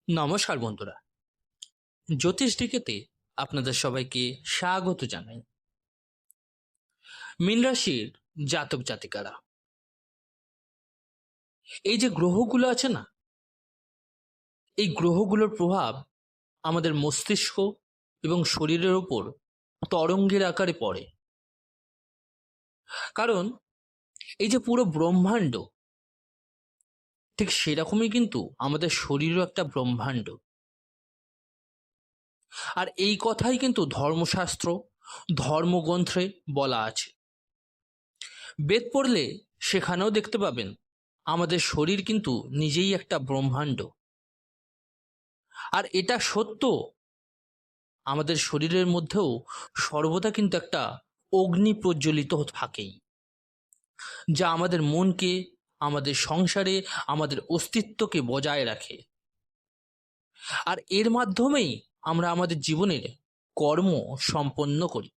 নমস্কার বন্ধুরা, জ্যোতিষ ডিকেতে আপনাদের সবাইকে স্বাগত জানাই। মীন রাশির জাতক জাতিকারা, এই যে গ্রহগুলো আছে না, এই গ্রহগুলোর প্রভাব আমাদের মস্তিষ্ক এবং শরীরের ওপর তরঙ্গের আকারে পড়ে। কারণ এই যে পুরো ব্রহ্মাণ্ড, ঠিক সেরকমই কিন্তু আমাদের শরীরও একটা ব্রহ্মাণ্ড। আর এই কথাই কিন্তু ধর্মশাস্ত্র, ধর্মগ্রন্থে বলা আছে। বেদ পড়লে সেখানেও দেখতে পাবেন আমাদের শরীর কিন্তু নিজেই একটা ব্রহ্মাণ্ড। আর এটা সত্য, আমাদের শরীরের মধ্যেও সর্বদা কিন্তু একটা অগ্নি প্রজ্বলিত থাকেই, যা আমাদের মনকে, আমাদের সংসারে, আমাদের অস্তিত্বকে বজায় রাখে। আর এর মাধ্যমেই আমরা আমাদের জীবনের কর্ম সম্পন্ন করি।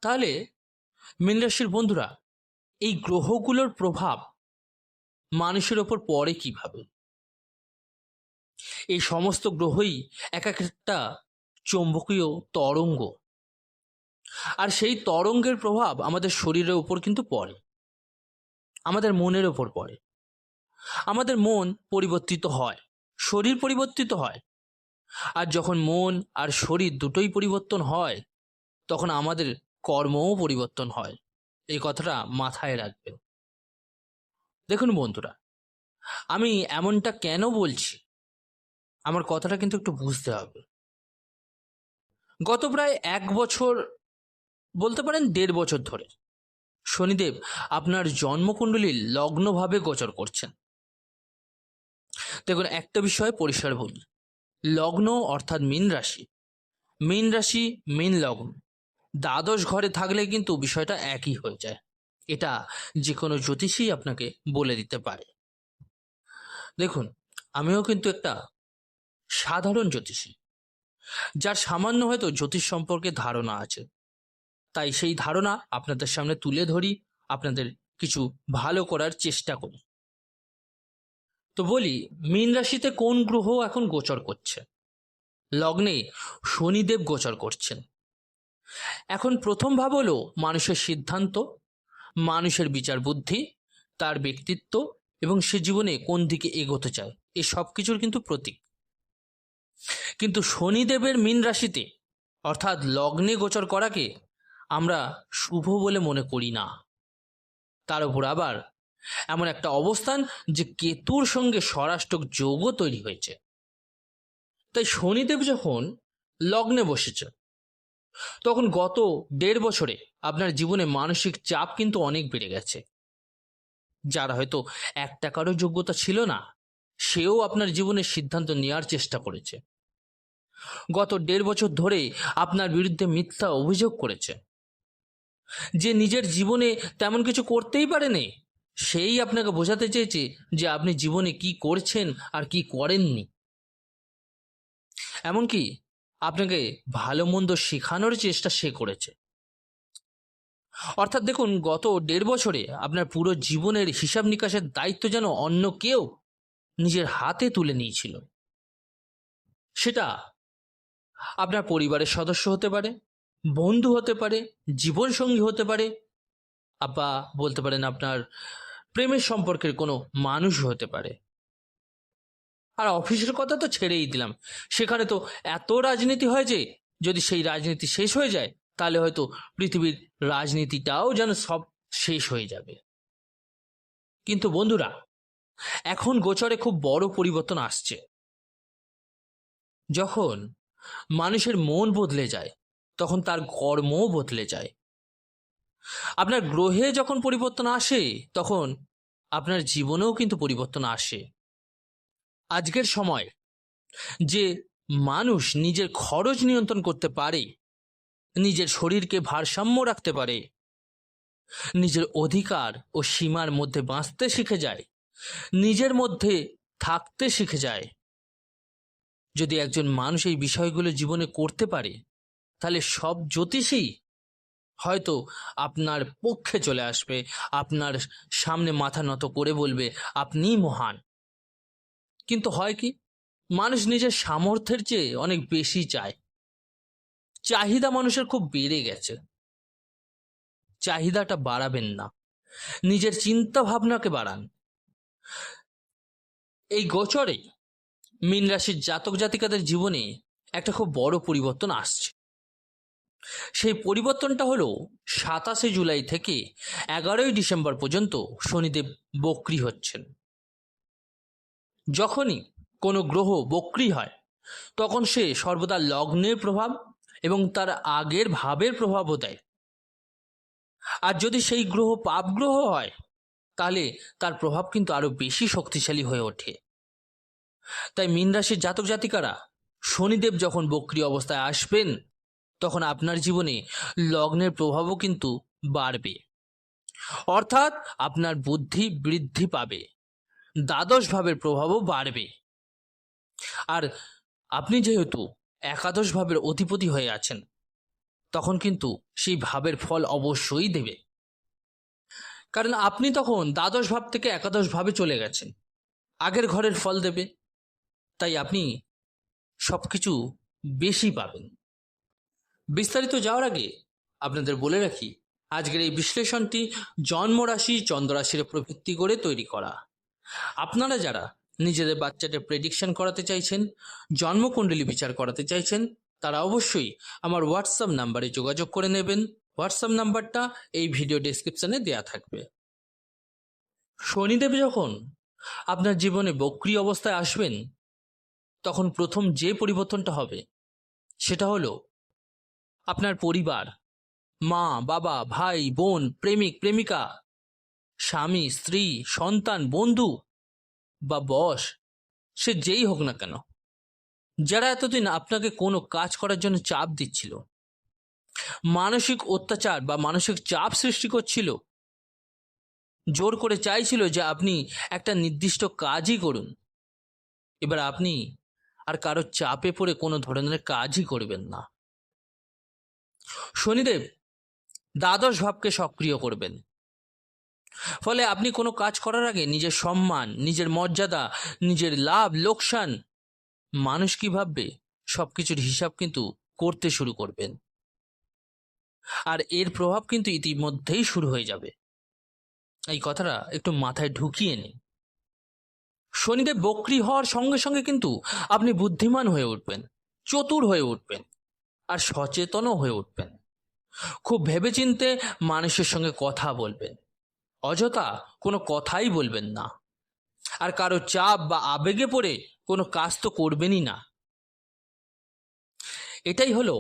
তাহলে মীন রাশির বন্ধুরা, এই গ্রহগুলোর প্রভাব মানুষের ওপর পড়ে কিভাবে? এই সমস্ত গ্রহই এক একটা চৌম্বকীয় তরঙ্গ, আর সেই তরঙ্গের প্রভাব আমাদের শরীরের উপর কিন্তু পড়ে, আমাদের মনের ওপর পড়ে। আমাদের মন পরিবর্তিত হয়, শরীর পরিবর্তিত হয়। আর যখন মন আর শরীর দুটোই পরিবর্তন হয়, তখন আমাদের কর্মও পরিবর্তন হয়। এই কথাটা মাথায় রাখবেন। দেখুন বন্ধুরা, আমি এমনটা কেন বলছি, আমার কথাটা কিন্তু একটু বুঝতে হবে। গত প্রায় 1 বছর, বলতে পারেন 1.5 বছর ধরে শনিদেব আপনার জন্মকুণ্ডলীর লগ্নভাবে গোচর করছেন। দেখুন, একটা বিষয় পরিষ্কার বলি, লগ্ন অর্থাৎ মীন রাশি, মীন রাশি মীন লগ্ন দ্বাদশ ঘরে থাকলে কিন্তু বিষয়টা একই হয়ে যায়। এটা যে কোনো জ্যোতিষী আপনাকে বলে দিতে পারে। দেখুন, আমিও কিন্তু একটা সাধারণ জ্যোতিষী, যার সামান্য হয়তো জ্যোতিষ সম্পর্কে ধারণা আছে। তাই সেই ধারণা আপনাদের সামনে তুলে ধরি, আপনাদের কিছু ভালো করার চেষ্টা করি। তো বলি, মীন রাশিতে কোন গ্রহ এখন গোচর করছে? লগ্নে শনিদেব গোচর করছেন। এখন প্রথম ভাব হলো মানুষের সিদ্ধান্ত, মানুষের বিচার বুদ্ধি, তার ব্যক্তিত্ব এবং সে জীবনে কোন দিকে এগোতে চায়, এই সব কিছুর কিন্তু প্রতীক। কিন্তু শনিদেবের মীন রাশিতে অর্থাৎ লগ্নে গোচর করাকে আমরা শুভ বলে মনে করি না। তার উপর আবার এমন একটা অবস্থান যে কেতুর সঙ্গে স্বরাষ্টক যোগও তৈরি হয়েছে। তাই শনিদেব যখন লগ্নে বসেছে, তখন গত 1.5 বছরে আপনার জীবনে মানসিক চাপ কিন্তু অনেক বেড়ে গেছে। যার হয়তো 1 টাকারও যোগ্যতা ছিল না, সেও আপনার জীবনের সিদ্ধান্ত নেওয়ার চেষ্টা করেছে। গত 1.5 বছর ধরে আপনার বিরুদ্ধে মিথ্যা অভিযোগ করেছে। যে নিজের জীবনে তেমন কিছু করতেই পারেনি, সেই আপনাকে বোঝাতে চেয়েছে যে আপনি জীবনে কি করছেন আর কি করেননি। এমনকি আপনাকে ভালো মন্দ শেখানোর চেষ্টা সে করেছে। অর্থাৎ দেখুন, গত 1.5 বছরে আপনার পুরো জীবনের হিসাব নিকাশের দায়িত্ব যেন অন্য কেউ নিজের হাতে তুলে নিয়েছিল। সেটা আপনার পরিবারের সদস্য হতে পারে, বন্ধু হতে পারে, জীবনসঙ্গী হতে পারে, বা বলতে পারেন আপনার প্রেমের সম্পর্কের কোনো মানুষ হতে পারে। আর অফিসের কথা তো ছেড়েই দিলাম, সেখানে তো এত রাজনীতি হয় যে যদি সেই রাজনীতি শেষ হয়ে যায়, তাহলে হয়তো পৃথিবীর রাজনীতিটাও যেন সব শেষ হয়ে যাবে। কিন্তু বন্ধুরা, এখন গোচরে খুব বড় পরিবর্তন আসছে। যখন মানুষের মন বদলে যায়, তখন তার কর্মও বদলে যায়। আপনার গ্রহে যখন পরিবর্তন আসে, তখন আপনার জীবনেও কিন্তু পরিবর্তন আসে। আজকের সময় যে মানুষ নিজের খরচ নিয়ন্ত্রণ করতে পারে, নিজের শরীরকে ভারসাম্য রাখতে পারে, নিজের অধিকার ও সীমার মধ্যে বাঁচতে শিখে যায়, নিজের মধ্যে থাকতে শিখে যায়, যদি একজন মানুষ এই বিষয়গুলো জীবনে করতে পারে, তাহলে সব জ্যোতিষী হয়তো আপনার পক্ষে চলে আসবে, আপনার সামনে মাথা নত করে বলবে আপনিই মহান। কিন্তু হয় কি, মানুষ নিজের সামর্থ্যের চেয়ে অনেক বেশি চায়। চাহিদা মানুষের খুব বেড়ে গেছে। চাহিদাটা বাড়াবেন না, নিজের চিন্তা ভাবনাকে বাড়ান। এই গোচরে মীন রাশির জাতক জাতিকাদের জীবনে একটা খুব বড় পরিবর্তন আসছে। সেই পরিবর্তনটা হলো 27শে জুলাই থেকে 11ই ডিসেম্বর পর্যন্ত শনিদেব বক্রী হচ্ছেন। যখনই কোনো গ্রহ বক্রী হয় তখন সে সর্বদা লগ্নের প্রভাব এবং তার আগের ভাবের প্রভাবও দেয়। আর যদি সেই গ্রহ পাপ গ্রহ হয় তাহলে তার প্রভাব কিন্তু আরো বেশি শক্তিশালী হয়ে ওঠে। তাই মীন রাশির জাতক জাতিকারা শনিদেব যখন বক্রী অবস্থায় আসবেন তখন আপনার জীবনে লগ্নের প্রভাবও কিন্তু বাড়বে, অর্থাৎ আপনার বুদ্ধি বৃদ্ধি পাবে, দ্বাদশ ভাবের প্রভাবও বাড়বে। আর আপনি যেহেতু একাদশ ভাবের অধিপতি হয়ে আছেন তখন কিন্তু সেই ভাবের ফল অবশ্যই দেবে, কারণ আপনি তখন দ্বাদশ ভাব থেকে একাদশ ভাবে চলে গেছেন, আগের ঘরের ফল দেবে। তাই আপনি সবকিছু বেশি পাবেন। বিস্তারিত যাওয়ার আগে আপনাদের বলে রাখি, আজকের এই বিশ্লেষণটি জন্মরাশি চন্দ্ররাশির উপর ভিত্তি করে তৈরি করা। আপনারা যারা নিজেদের বাচ্চাদের প্রেডিকশন করাতে চাইছেন, জন্মকুণ্ডলী বিচার করাতে চাইছেন, তারা অবশ্যই আমার হোয়াটসঅ্যাপ নাম্বারে যোগাযোগ করে নেবেন। হোয়াটসঅ্যাপ নাম্বারটা এই ভিডিও ডেসক্রিপশনে দেয়া থাকবে। শনিদেব যখন আপনার জীবনে বক্রী অবস্থায় আসবেন তখন প্রথম যে পরিবর্তনটা হবে সেটা হলো আপনার পরিবার, মা বাবা ভাই বোন, প্রেমিক প্রেমিকা, স্বামী স্ত্রী, সন্তান, বন্ধু বা বস, সে যেই হোক না কেন, যারা এতদিন আপনাকে কোনো কাজ করার জন্য চাপ দিচ্ছিল, মানসিক অত্যাচার বা মানসিক চাপ সৃষ্টি করছিল, জোর করে চাইছিল যে আপনি একটা নির্দিষ্ট কাজই করুন, এবার আপনি আর কারো চাপে পড়ে কোনো ধরনের কাজই করবেন না। শনিদেব দ্বাদশ ভাবকে সক্রিয় করবেন, ফলে আপনি কোনো কাজ করার আগে নিজের সম্মান, নিজের মর্যাদা, নিজের লাভ লোকসান, মানুষ কি ভাববে, সবকিছুর হিসাব কিন্তু করতে শুরু করবেন। আর এর প্রভাব কিন্তু ইতিমধ্যেই শুরু হয়ে যাবে। এই কথাটা একটু মাথায় ঢুকিয়ে নিন। শনিদেব বক্রী হওয়ার সঙ্গে সঙ্গে কিন্তু আপনি বুদ্ধিমান হয়ে উঠবেন, চতুর হয়ে উঠবেন, আর সচেতনও হয়ে উঠবেন। খুব ভেবেচিন্তে মানুষের সঙ্গে কথা বলবেন, অযথা কোনো কথাই বলবেন না, আর কারো চাপ বা আবেগে পড়ে কোনো কাজ তো করবেনই না। এটাই হলো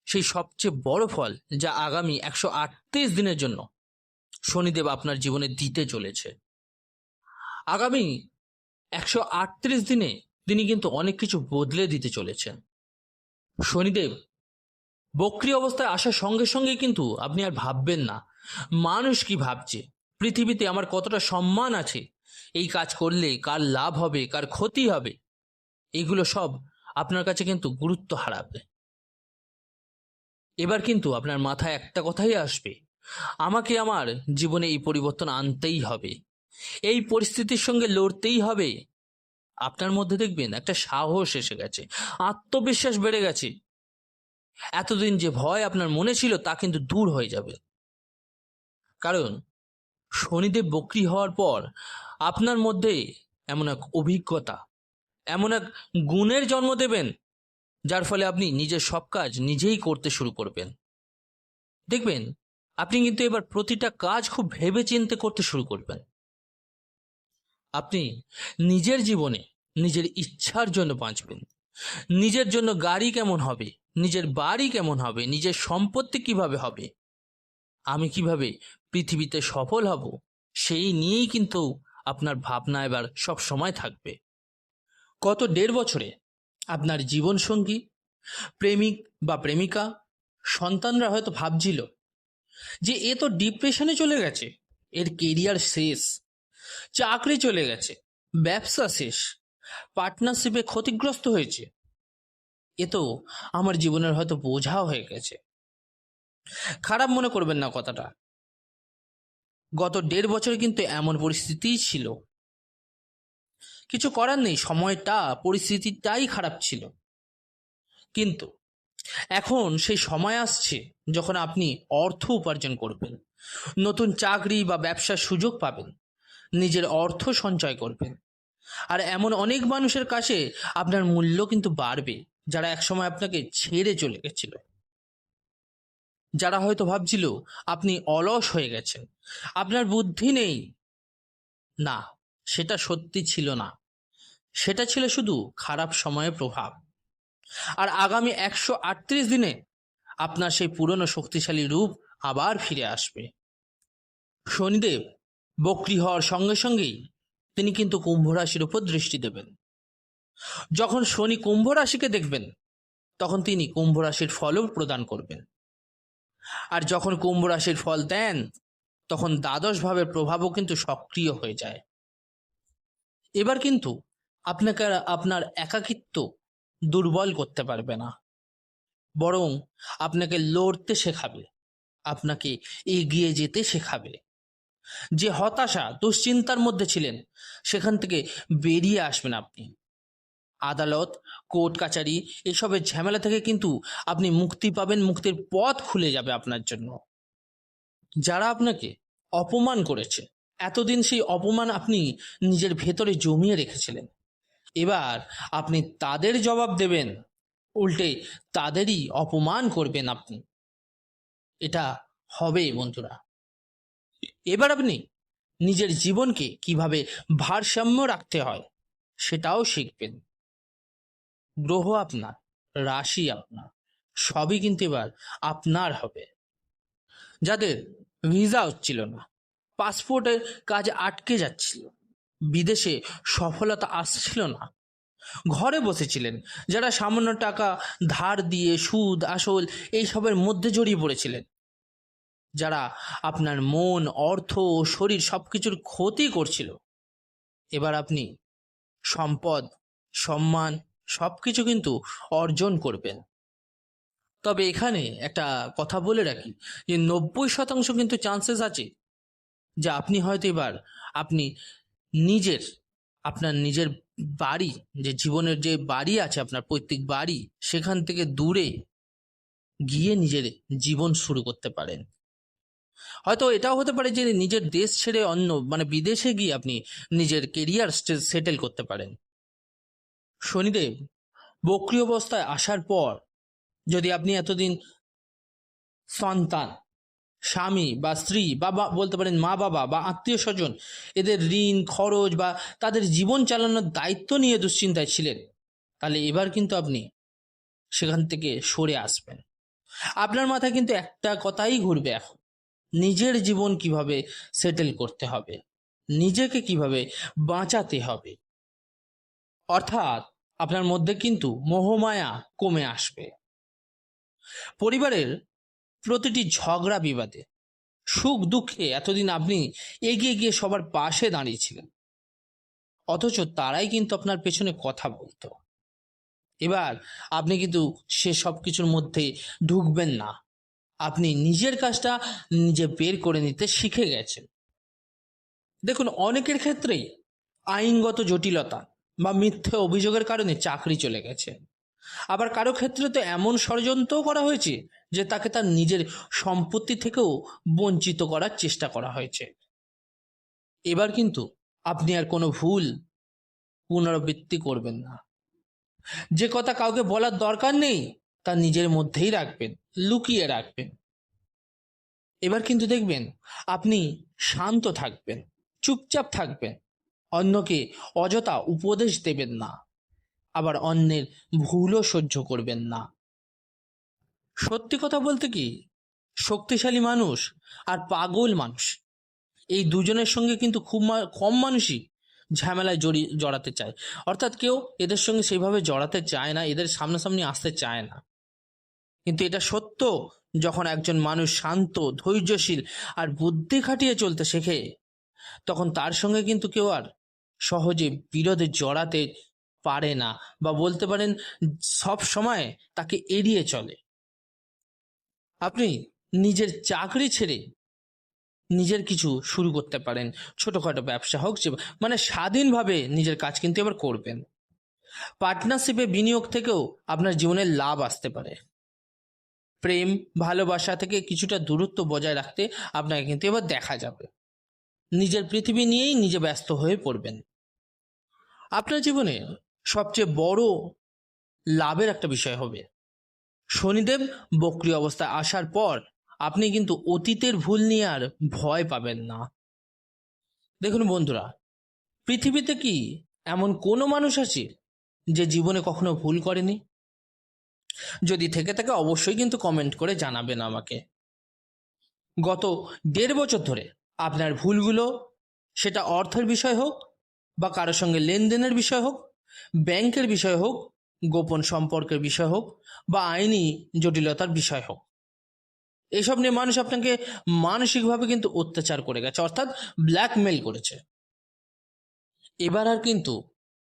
সেই সবচেয়ে বড় ফল যা আগামী 138 দিনের জন্য শনিদেব আপনার জীবনে দিতে চলেছে। আগামী 138 দিনে তিনি কিন্তু অনেক কিছু বদলে দিতে চলেছেন। শনিদেব বক্রী অবস্থায় আসার সঙ্গে সঙ্গে কিন্তু আপনি আর ভাববেন না মানুষ কি ভাবছে, পৃথিবীতে আমার কতটা সম্মান আছে, এই কাজ করলে কার লাভ হবে, কার ক্ষতি হবে, এগুলো সব আপনার কাছে কিন্তু গুরুত্ব হারাবে। এবার কিন্তু আপনার মাথায় একটা কথাই আসবে, আমাকে আমার জীবনে এই পরিবর্তন আনতেই হবে, এই পরিস্থিতির সঙ্গে লড়তেই হবে। আপনার মধ্যে দেখবেন একটা সাহস এসে গেছে, আত্মবিশ্বাস বেড়ে গেছে। এতদিন যে ভয় আপনার মনে ছিল তা কিন্তু দূর হয়ে যাবে, কারণ শনিদেব বক্রী হওয়ার পর আপনার মধ্যে এমন এক অভিজ্ঞতা, এমন এক গুণের জন্ম দেবেন যার ফলে আপনি নিজের সব কাজ নিজেই করতে শুরু করবেন। দেখবেন আপনি কিন্তু এবার প্রতিটা কাজ খুব ভেবেচিন্তে করতে শুরু করবেন। আপনি নিজের জীবনে নিজের ইচ্ছার জন্য বাঁচবেন, নিজের জন্য গাড়ি কেমন হবে, নিজের বাড়ি কেমন হবে, নিজের সম্পত্তি কিভাবে হবে, আমি কিভাবে পৃথিবীতে সফল হব, সেই নিয়েই কিন্তু আপনার ভাবনা এবার সব সময় থাকবে। গত 1.5 বছরে আপনার জীবনসঙ্গী, প্রেমিক বা প্রেমিকা, সন্তানরা হয়তো ভাবছিল যে এ তো ডিপ্রেশনে চলে গেছে, এর কেরিয়ার শেষ, চাকরি চলে গেছে, ব্যবসা শেষ, পার্টনারশিপে ক্ষতিগ্রস্ত হয়েছে, এ তো আমার জীবনের হয়তো বোঝা হয়ে গেছে। খারাপ মনে করবেন না কথাটা, গত 1.5 বছরে কিন্তু এমন পরিস্থিতিই ছিল, কিছু করার নেই, সময়টা পরিস্থিতিটাই খারাপ ছিল। কিন্তু এখন সেই সময় আসছে যখন আপনি অর্থ উপার্জন করবেন, নতুন চাকরি বা ব্যবসার সুযোগ পাবেন, নিজের অর্থ সঞ্চয় করবেন। আর এমন অনেক মানুষের কাছে আপনার মূল্য কিন্তু বাড়বে, যারা একসময় আপনাকে ছেড়ে চলে গেছিল, যারা হয়তো ভাবছিল আপনি অলস হয়ে গেছেন, আপনার বুদ্ধি নেই। না, সেটা সত্যি ছিল না, সেটা ছিল শুধু খারাপ সময়ের প্রভাব। আর আগামী 138 দিনে আপনার সেই পুরনো শক্তিশালী রূপ আবার ফিরে আসবে। শনিদেব বক্রী হওয়ার সঙ্গে সঙ্গেই তিনি কিন্তু কুম্ভ রাশির উপর দৃষ্টি দেবেন। যখন শনি কুম্ভ রাশিকে দেখবেন, তখন তিনি কুম্ভ রাশির ফলও প্রদান করবেন। আর যখন কুম্ভ রাশির ফল দেন, তখন দ্বাদশ ভাবের প্রভাবও কিন্তু সক্রিয় হয়ে যায়। এবার কিন্তু আপনাকে আর আপনার একাকিত্ব দুর্বল করতে পারবে না, বরং আপনাকে লড়তে শেখাবে, আপনাকে এগিয়ে যেতে শেখাবে। যে হতাশা দুশ্চিন্তার মধ্যে ছিলেন, সেখান থেকে বেরিয়ে আসবেন আপনি। আদালত, কোর্ট কাচারি এসবের ঝামেলা থেকে কিন্তু আপনি মুক্তি পাবেন, মুক্তির পথ খুলে যাবে আপনার জন্য। যারা আপনাকে অপমান করেছে, এতদিন সেই অপমান আপনি নিজের ভেতরে জমিয়ে রেখেছিলেন, এবার আপনি তাদের জবাব দেবেন, উল্টে তাদেরই অপমান করবেন আপনি। এটা হবে বন্ধুরা। এবার আপনি নিজের জীবনকে কিভাবে ভারসাম্য রাখতে হয় সেটাও শিখবেন। গ্রহ আপনার, রাশি আপনার, সবই কিন্তু এবার আপনার হবে। যাদের ভিসা হচ্ছিল না, পাসপোর্টের কাজ আটকে যাচ্ছিল, বিদেশে সফলতা আসছিল না, ঘরে বসেছিলেন, যারা সামান্য টাকা ধার দিয়ে সুদ আসল এইসবের মধ্যে জড়িয়ে পড়েছিলেন, যারা আপনার মন, অর্থ ও শরীর সবকিছুর ক্ষতি করছিল, এবার আপনি সম্পদ, সম্মান সবকিছু কিন্তু অর্জন করবেন। তবে এখানে একটা কথা বলে রাখি, যে 90% কিন্তু চান্সেস আছে যে আপনি হয়তো এবার আপনি নিজের, আপনার নিজের বাড়ি, যে জীবনের যে বাড়ি আছে আপনার পৈতৃক বাড়ি, সেখান থেকে দূরে গিয়ে নিজের জীবন শুরু করতে পারেন। হয়তো এটাও হতে পারে যে নিজের দেশ ছেড়ে অন্য বিদেশে গিয়ে আপনি নিজের কেরিয়ার সেটেল করতে পারেন। শনিদেব বক্রী অবস্থায় আসার পর যদি আপনি এতদিন সন্তান, স্বামী বা স্ত্রী বা বলতে পারেন মা বাবা বা আত্মীয় স্বজন, এদের ঋণ খরচ বা তাদের জীবন চালানোর দায়িত্ব নিয়ে দুশ্চিন্তায় ছিলেন, তাহলে এবার কিন্তু আপনি সেখান থেকে সরে আসবেন। আপনার মাথায় কিন্তু একটা কথাই ঘুরবে এখন, নিজের জীবন কিভাবে সেটেল করতে হবে, নিজেকে কিভাবে বাঁচাতে হবে। অর্থাৎ আপনার মধ্যে কিন্তু মোহমায়া কমে আসবে। পরিবারের প্রতিটি ঝগড়া বিবাদে, সুখ দুঃখে এতদিন আপনি এগিয়ে গিয়ে সবার পাশে দাঁড়িয়েছিলেন, অথচ তারাই কিন্তু আপনার পেছনে কথা বলতো। এবার আপনি কিন্তু সে সব কিছুর মধ্যে ঢুকবেন না, আপনি নিজের কাজটা নিজে বের করে নিতে শিখে গেছেন। দেখুন, অনেকের ক্ষেত্রেই আইনগত জটিলতা বা মিথ্যে অভিযোগের কারণে চাকরি চলে গেছে, আবার কারো ক্ষেত্রে তো এমন ষড়যন্ত্রও করা হয়েছে যে তাকে তার নিজের সম্পত্তি থেকেও বঞ্চিত করার চেষ্টা করা হয়েছে। এবার কিন্তু আপনি আর কোনো ভুল পুনরাবৃত্তি করবেন না। যে কথা কাউকে বলার দরকার নেই, তা নিজের মধ্যেই রাখবেন, লুকিয়ে রাখবেন। এবার কিন্তু দেখবেন আপনি শান্ত থাকবেন, চুপচাপ থাকবেন, অন্যকে অযথা উপদেশ দেবেন না, আবার অন্যের ভুলও সহ্য করবেন না। সত্যি কথা বলতে কি, শক্তিশালী মানুষ আর পাগল মানুষ, এই দুজনের সঙ্গে কিন্তু খুব কম মানুষই ঝামেলায় জড়াতে চায়। অর্থাৎ কেউ এদের সঙ্গে সেইভাবে জড়াতে চায় না, এদের সামনাসামনি আসতে চায় না। কিন্তু এটা সত্য, যখন একজন মানুষ শান্ত, ধৈর্যশীল আর বুদ্ধি খাটিয়ে চলতে শেখে, তখন তার সঙ্গে কিন্তু কেউ আর সহজে বিরোধে জড়াতে পারে না, বা বলতে পারেন সব সময় তাকে এড়িয়ে চলে। আপনি নিজের চাকরি ছেড়ে নিজের কিছু শুরু করতে পারেন, ছোটোখাটো ব্যবসা হোক, মানে স্বাধীনভাবে নিজের কাজ কিন্তু এবার করবেন। পার্টনারশিপে বিনিয়োগ থেকেও আপনার জীবনে লাভ আসতে পারে। প্রেম ভালোবাসা থেকে কিছুটা দূরত্ব বজায় রাখতে আপনাকে কিন্তু এবার দেখা যাবে। নিজের পৃথিবী নিয়েই নিজে ব্যস্ত হয়ে পড়বেন। আপনার জীবনে সবচেয়ে বড় লাভের একটা বিষয় হবে, শনিদেব বক্রী অবস্থায় আসার পর আপনি কিন্তু অতীতের ভুল নিয়ে আর ভয় পাবেন না। দেখুন বন্ধুরা, পৃথিবীতে কি এমন কোনো মানুষ আছে যে জীবনে কখনো ভুল করেনি? যদি থেকে থাকে অবশ্যই কিন্তু কমেন্ট করে জানাবেন আমাকে। গত 1.5 বছর ধরে আপনার ভুলগুলো, সেটা অর্থের বিষয় হোক বা কারোর সঙ্গে লেনদেনের বিষয় হোক, ব্যাংকের বিষয় হোক, গোপন সম্পর্কের বিষয় হোক বা আইনি জটিলতার বিষয় হোক, এসব নিয়ে মানুষ আপনাকে মানসিকভাবে কিন্তু অত্যাচার করে গেছে, অর্থাৎ ব্ল্যাকমেল করেছে। এবার আর কিন্তু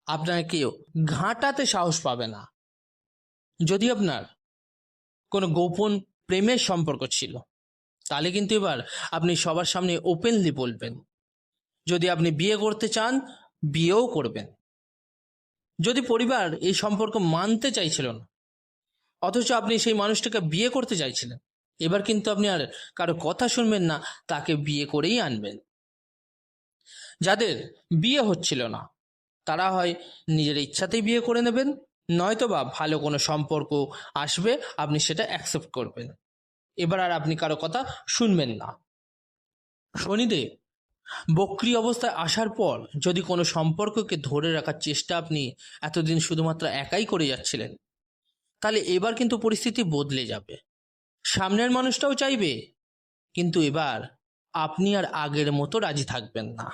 আপনাকে কেউ ঘাঁটাতে সাহস পাবে না। যদি আপনার কোনো গোপন প্রেমের সম্পর্ক ছিল, তাহলে কিন্তু এবার আপনি সবার সামনে ওপেনলি বলবেন। যদি আপনি বিয়ে করতে চান, বিয়েও করবেন। যদি পরিবার এই সম্পর্ক মানতে চাইছিল না, অথচ আপনি সেই মানুষটাকে বিয়ে করতে চাইছিলেন, এবার কিন্তু আপনি আর কারো কথা শুনবেন না, তাকে বিয়ে করেই আনবেন। যাদের বিয়ে হচ্ছিল না, তারা হয় নিজের ইচ্ছাতেই বিয়ে করে নেবেন, নয়তো বা ভালো কোনো সম্পর্ক আসবে, আপনি সেটা অ্যাকসেপ্ট করবেন। এবার আর আপনি কারো কথা শুনবেন না। শনিদেব বক্রী অবস্থায় আসার পর যদি কোনো সম্পর্ককে ধরে রাখার চেষ্টা আপনি এতদিন শুধুমাত্র একাই করে যাচ্ছিলেন, তাহলে এবার কিন্তু পরিস্থিতি বদলে যাবে। সামনের মানুষটাও চাইবে, কিন্তু এবার আপনি আর আগের মতো রাজি থাকবেন না।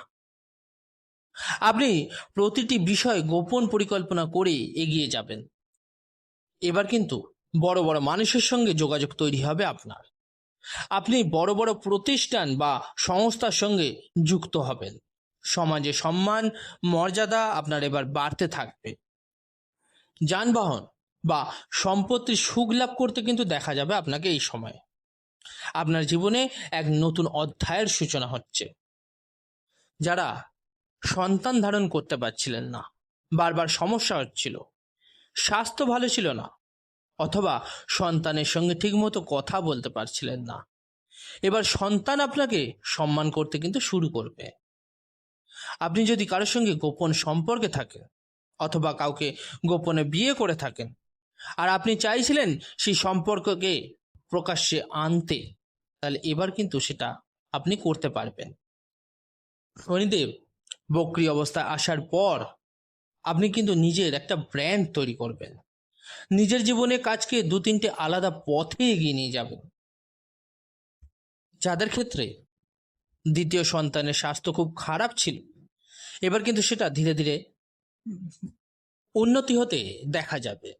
আপনি প্রতিটি বিষয় গোপন পরিকল্পনা করে এগিয়ে যাবেন। এবার কিন্তু বড় বড় মানুষের সঙ্গে যোগাযোগ তৈরি হবে আপনার। আপনি বড় বড় প্রতিষ্ঠান বা সংস্থার সঙ্গে যুক্ত হবেন। সমাজে সম্মান মর্যাদা আপনার এবার বাড়তে থাকবে। যানবাহন বা সম্পত্তির সুখ লাভ করতে কিন্তু দেখা যাবে আপনাকে এই সময়ে। আপনার জীবনে এক নতুন অধ্যায়ের সূচনা হচ্ছে। যারা সন্তান ধারণ করতে পারছিলেন না, বারবার সমস্যা হচ্ছিল, স্বাস্থ্য ভালো ছিল না, অথবা সন্তানের সঙ্গে ঠিকমতো কথা বলতে পারছিলেন না, এবার সন্তান আপনাকে সম্মান করতে কিন্তু শুরু করবে। আপনি যদি কারোর সঙ্গে গোপন সম্পর্কে থাকেন অথবা কাউকে গোপনে বিয়ে করে থাকেন, আর আপনি চাইছিলেন সেই সম্পর্ককে প্রকাশ্যে আনতে, তাহলে এবার কিন্তু সেটা আপনি করতে পারবেন। শনিদেব বক্রী অবস্থায় আসার পর আপনি কিন্তু নিজের একটা ব্র্যান্ড তৈরি করবেন। নিজের জীবনে কাজকে 2-3টে আলাদা পথে এগিয়ে নিয়ে যাবেন। যাদের ক্ষেত্রে দ্বিতীয় সন্তানের স্বাস্থ্য খুব খারাপ ছিল, এবার কিন্তু সেটা ধীরে ধীরে উন্নতি হতে দেখা যাবে।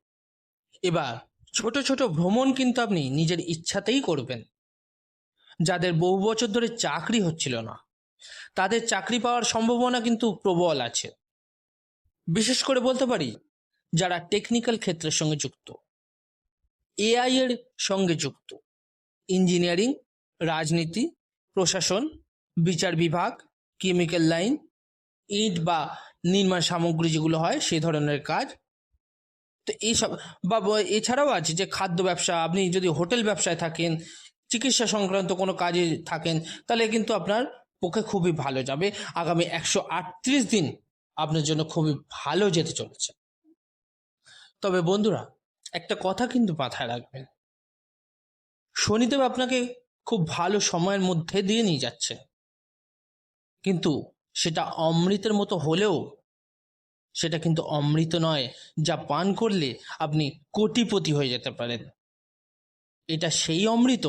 এবার ছোট ছোট ভ্রমণ কিন্তু আপনি নিজের ইচ্ছাতেই করবেন। যাদের বহু বছর ধরে চাকরি হচ্ছিল না, তাদের চাকরি পাওয়ার সম্ভাবনা কিন্তু প্রবল আছে। বিশেষ করে বলতে পারি, যারা টেকনিক্যাল ক্ষেত্রের সঙ্গে যুক্ত, এআই এর সঙ্গে যুক্ত, ইঞ্জিনিয়ারিং, রাজনীতি, প্রশাসন, বিচার বিভাগ, কেমিক্যাল লাইন, ইট বা নির্মাণ সামগ্রী যেগুলো হয় সেই ধরনের কাজ, তো এইসব বা এছাড়াও আছে যে খাদ্য ব্যবসা, আপনি যদি হোটেল ব্যবসায় থাকেন, চিকিৎসা সংক্রান্ত কোনো কাজে থাকেন, তাহলে কিন্তু আপনার পক্ষে খুবই ভালো যাবে। আগামী 138 দিন আপনার জন্য খুবই ভালো যেতে চলেছে। তবে বন্ধুরা, একটা কথা কিন্তু মাথায় রাখবেন, শনিদেব আপনাকে খুব ভালো সময়ের মধ্যে দিয়ে নিয়ে যাচ্ছে, কিন্তু সেটা অমৃতের মতো হলেও সেটা কিন্তু অমৃত নয় যা পান করলে আপনি কোটিপতি হয়ে যেতে পারেন। এটা সেই অমৃত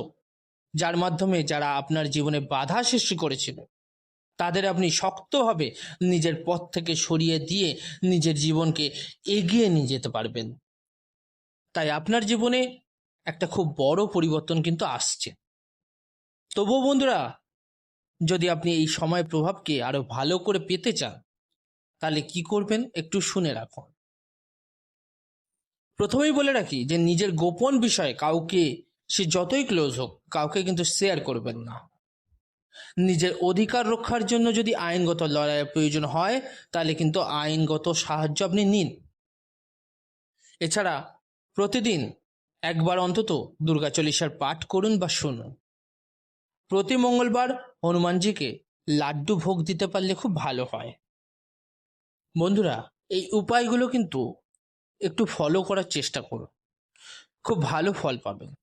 যার মাধ্যমে যারা আপনার জীবনে বাধা সৃষ্টি করেছিল, তাদের আপনি শক্তভাবে নিজের পথ থেকে সরিয়ে দিয়ে নিজের জীবনকে এগিয়ে নিয়ে যেতে পারবেন। তাই আপনার জীবনে একটা খুব বড় পরিবর্তন কিন্তু আসছে। তবুও বন্ধুরা, যদি আপনি এই সময় প্রভাবকে আরো ভালো করে পেতে চান, তাহলে কি করবেন একটু শুনে রাখুন। প্রথমেই বলে রাখি যে নিজের গোপন বিষয়ে কাউকে, সে যতই ক্লোজ হোক, কাউকে কিন্তু শেয়ার করবেন না। নিজের অধিকার রক্ষার জন্য যদি আইনগত লড়াইয়ের প্রয়োজন হয় তাহলে কিন্তু আইনগত সাহায্য আপনি নিন। এছাড়া প্রতিদিন একবার অন্তত দুর্গা চল্লিশার পাঠ করুন বা শুনুন। প্রতি মঙ্গলবার হনুমানজিকে লাড্ডু ভোগ দিতে পারলে খুব ভালো হয়। বন্ধুরা, এই উপায়গুলো কিন্তু একটু ফলো করার চেষ্টা করুন, খুব ভালো ফল পাবেন।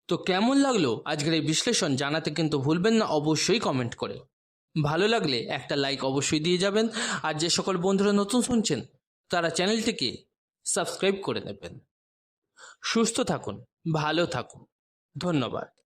তো কেমন লাগলো আজকের এই বিশ্লেষণ জানাতে কিন্তু ভুলবেন না অবশ্যই কমেন্ট করে। ভালো লাগলে একটা লাইক অবশ্যই দিয়ে যাবেন। আর যে সকল বন্ধুরা নতুন শুনছেন তারা চ্যানেলটিকে সাবস্ক্রাইব করে নেবেন। সুস্থ থাকুন, ভালো থাকুন, ধন্যবাদ।